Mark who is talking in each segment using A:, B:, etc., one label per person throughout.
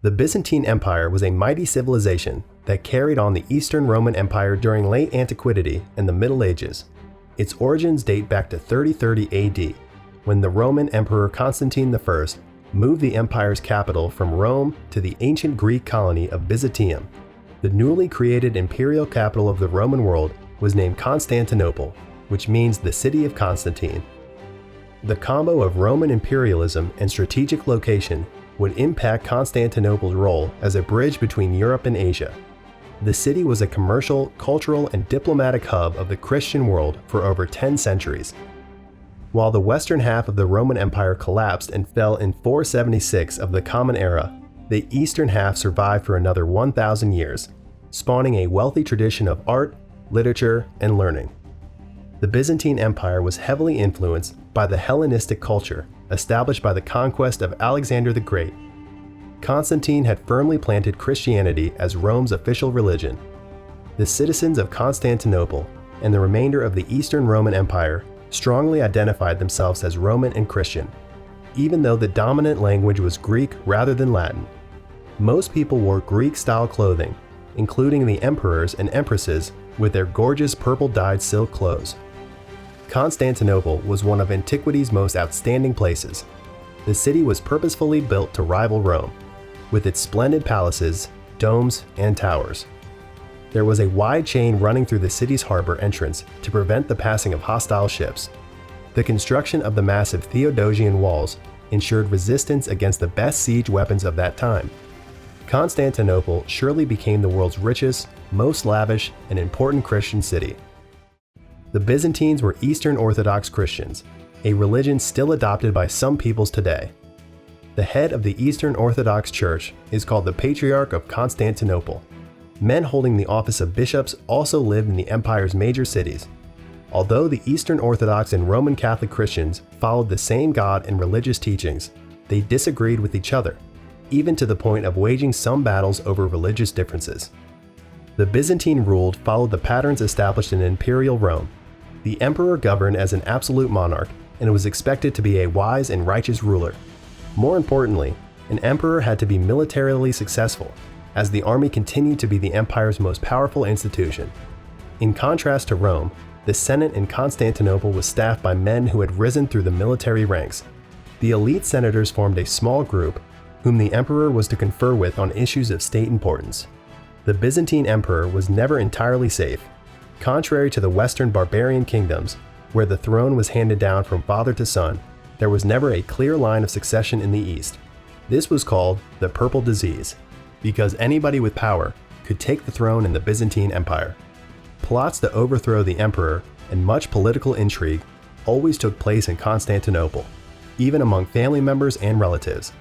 A: The Byzantine Empire was a mighty civilization that carried on the Eastern Roman Empire during late antiquity and the Middle Ages. Its origins date back to 3030 AD, when the Roman Emperor Constantine I moved the empire's capital from Rome to the ancient Greek colony of Byzantium. The newly created imperial capital of the Roman world was named Constantinople, which means the city of Constantine. The combo of Roman imperialism and strategic location would impact Constantinople's role as a bridge between Europe and Asia. The city was a commercial, cultural, and diplomatic hub of the Christian world for over 10 centuries. While the western half of the Roman Empire collapsed and fell in 476 of the Common Era, the eastern half survived for another 1,000 years, spawning a wealthy tradition of art, literature, and learning. The Byzantine Empire was heavily influenced by the Hellenistic culture established by the conquest of Alexander the Great. Constantine had firmly planted Christianity as Rome's official religion. The citizens of Constantinople and the remainder of the Eastern Roman Empire strongly identified themselves as Roman and Christian, even though the dominant language was Greek rather than Latin. Most people wore Greek-style clothing, including the emperors and empresses with their gorgeous purple-dyed silk clothes. Constantinople was one of antiquity's most outstanding places. The city was purposefully built to rival Rome, with its splendid palaces, domes, and towers. There was a wide chain running through the city's harbor entrance to prevent the passing of hostile ships. The construction of the massive Theodosian walls ensured resistance against the best siege weapons of that time. Constantinople surely became the world's richest, most lavish, and important Christian city. The Byzantines were Eastern Orthodox Christians, a religion still adopted by some peoples today. The head of the Eastern Orthodox Church is called the Patriarch of Constantinople. Men holding the office of bishops also lived in the empire's major cities. Although the Eastern Orthodox and Roman Catholic Christians followed the same God and religious teachings, they disagreed with each other, even to the point of waging some battles over religious differences. The Byzantine rule followed the patterns established in Imperial Rome. The emperor governed as an absolute monarch and was expected to be a wise and righteous ruler. More importantly, an emperor had to be militarily successful, as the army continued to be the empire's most powerful institution. In contrast to Rome, the Senate in Constantinople was staffed by men who had risen through the military ranks. The elite senators formed a small group whom the emperor was to confer with on issues of state importance. The Byzantine emperor was never entirely safe. Contrary to the Western barbarian kingdoms, where the throne was handed down from father to son, there was never a clear line of succession in the East. This was called the Purple Disease, because anybody with power could take the throne in the Byzantine Empire. Plots to overthrow the emperor and much political intrigue always took place in Constantinople, even among family members and relatives.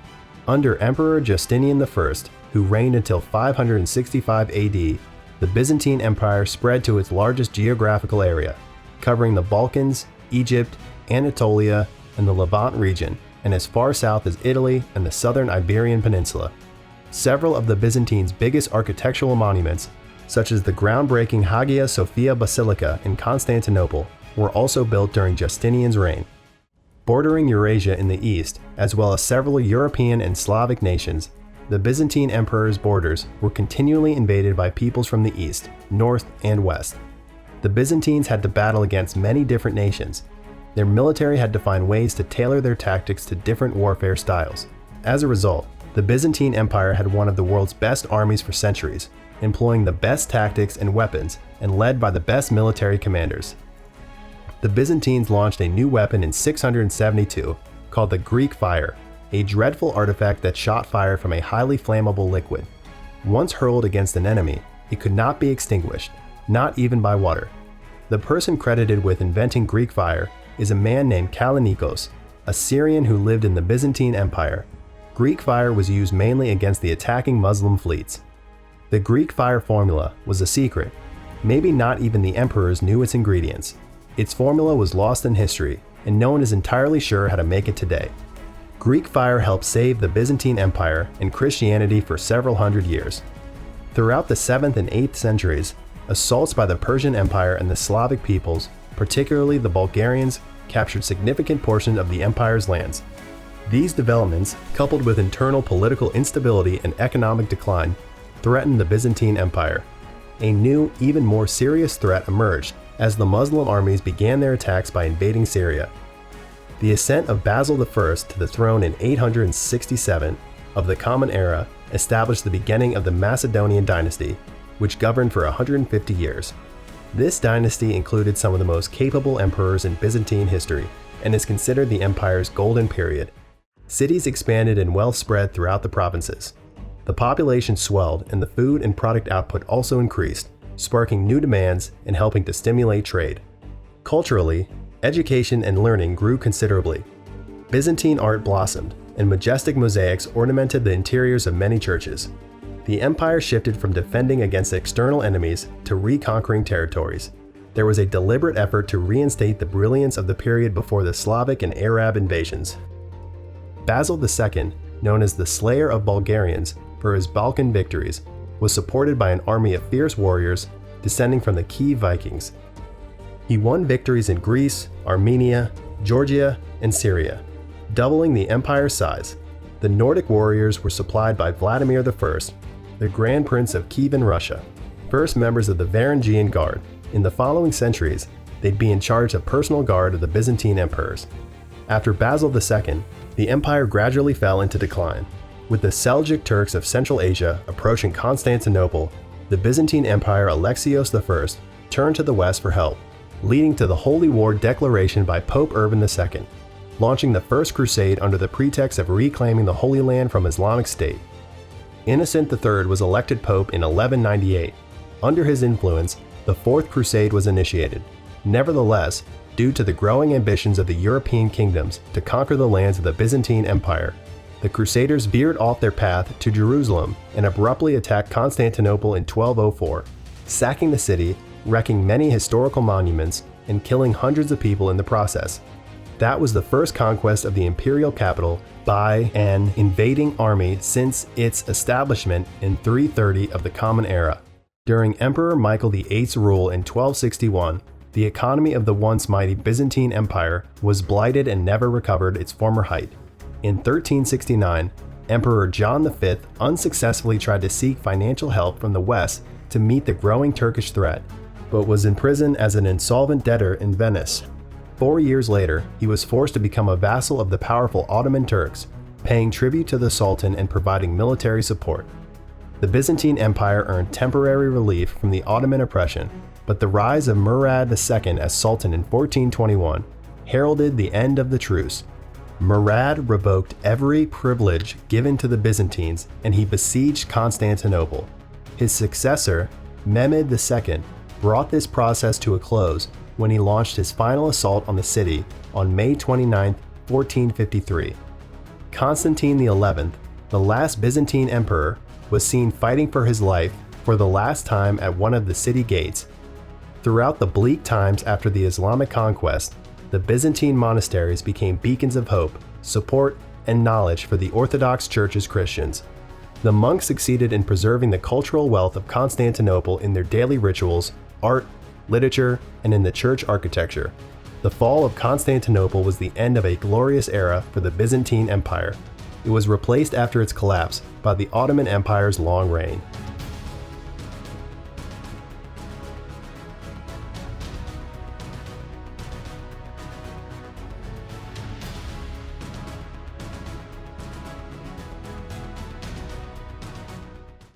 A: Under Emperor Justinian I, who reigned until 565 AD, the Byzantine Empire spread to its largest geographical area, covering the Balkans, Egypt, Anatolia, and the Levant region, and as far south as Italy and the southern Iberian Peninsula. Several of the Byzantine's biggest architectural monuments, such as the groundbreaking Hagia Sophia Basilica in Constantinople, were also built during Justinian's reign. Bordering Eurasia in the east, as well as several European and Slavic nations, the Byzantine emperor's borders were continually invaded by peoples from the east, north, and west. The Byzantines had to battle against many different nations. Their military had to find ways to tailor their tactics to different warfare styles. As a result, the Byzantine Empire had one of the world's best armies for centuries, employing the best tactics and weapons and led by the best military commanders. The Byzantines launched a new weapon in 672 called the Greek Fire, a dreadful artifact that shot fire from a highly flammable liquid. Once hurled against an enemy, it could not be extinguished, not even by water. The person credited with inventing Greek fire is a man named Kallinikos, a Syrian who lived in the Byzantine Empire. Greek fire was used mainly against the attacking Muslim fleets. The Greek fire formula was a secret. Maybe not even the emperors knew its ingredients. Its formula was lost in history, and no one is entirely sure how to make it today. Greek fire helped save the Byzantine Empire and Christianity for several hundred years. Throughout the 7th and 8th centuries, assaults by the Persian Empire and the Slavic peoples, particularly the Bulgarians, captured significant portions of the empire's lands. These developments, coupled with internal political instability and economic decline, threatened the Byzantine Empire. A new, even more serious threat emerged as the Muslim armies began their attacks by invading Syria. The ascent of Basil I to the throne in 867 of the Common Era established the beginning of the Macedonian dynasty, which governed for 150 years. This dynasty included some of the most capable emperors in Byzantine history and is considered the empire's golden period. Cities expanded and wealth spread throughout the provinces. The population swelled and the food and product output also increased, sparking new demands and helping to stimulate trade. Culturally, education and learning grew considerably. Byzantine art blossomed, and majestic mosaics ornamented the interiors of many churches. The empire shifted from defending against external enemies to reconquering territories. There was a deliberate effort to reinstate the brilliance of the period before the Slavic and Arab invasions. Basil II, known as the Slayer of Bulgarians for his Balkan victories, was supported by an army of fierce warriors descending from the Kiev Vikings. He won victories in Greece, Armenia, Georgia, and Syria, doubling the empire's size. The Nordic warriors were supplied by Vladimir I, the Grand Prince of Kievan Russia, first members of the Varangian Guard. In the following centuries, they'd be in charge of personal guard of the Byzantine emperors. After Basil II, the empire gradually fell into decline. With the Seljuk Turks of Central Asia approaching Constantinople, the Byzantine Empire Alexios I turned to the west for help, leading to the Holy War declaration by Pope Urban II, launching the First Crusade under the pretext of reclaiming the Holy Land from Islamic State. Innocent III was elected pope in 1198. Under his influence, the Fourth Crusade was initiated. Nevertheless, due to the growing ambitions of the European kingdoms to conquer the lands of the Byzantine Empire, the Crusaders veered off their path to Jerusalem and abruptly attacked Constantinople in 1204, sacking the city, wrecking many historical monuments, and killing hundreds of people in the process. That was the first conquest of the imperial capital by an invading army since its establishment in 330 of the Common Era. During Emperor Michael VIII's rule in 1261, the economy of the once mighty Byzantine Empire was blighted and never recovered its former height. In 1369, Emperor John V unsuccessfully tried to seek financial help from the West to meet the growing Turkish threat, but was imprisoned as an insolvent debtor in Venice. 4 years later, he was forced to become a vassal of the powerful Ottoman Turks, paying tribute to the Sultan and providing military support. The Byzantine Empire earned temporary relief from the Ottoman oppression, but the rise of Murad II as Sultan in 1421 heralded the end of the truce. Murad revoked every privilege given to the Byzantines and he besieged Constantinople. His successor, Mehmed II, brought this process to a close when he launched his final assault on the city on May 29, 1453. Constantine XI, the last Byzantine emperor, was seen fighting for his life for the last time at one of the city gates. Throughout the bleak times after the Islamic conquest, the Byzantine monasteries became beacons of hope, support, and knowledge for the Orthodox Church's Christians. The monks succeeded in preserving the cultural wealth of Constantinople in their daily rituals, art, literature, and in the church architecture. The fall of Constantinople was the end of a glorious era for the Byzantine Empire. It was replaced after its collapse by the Ottoman Empire's long reign.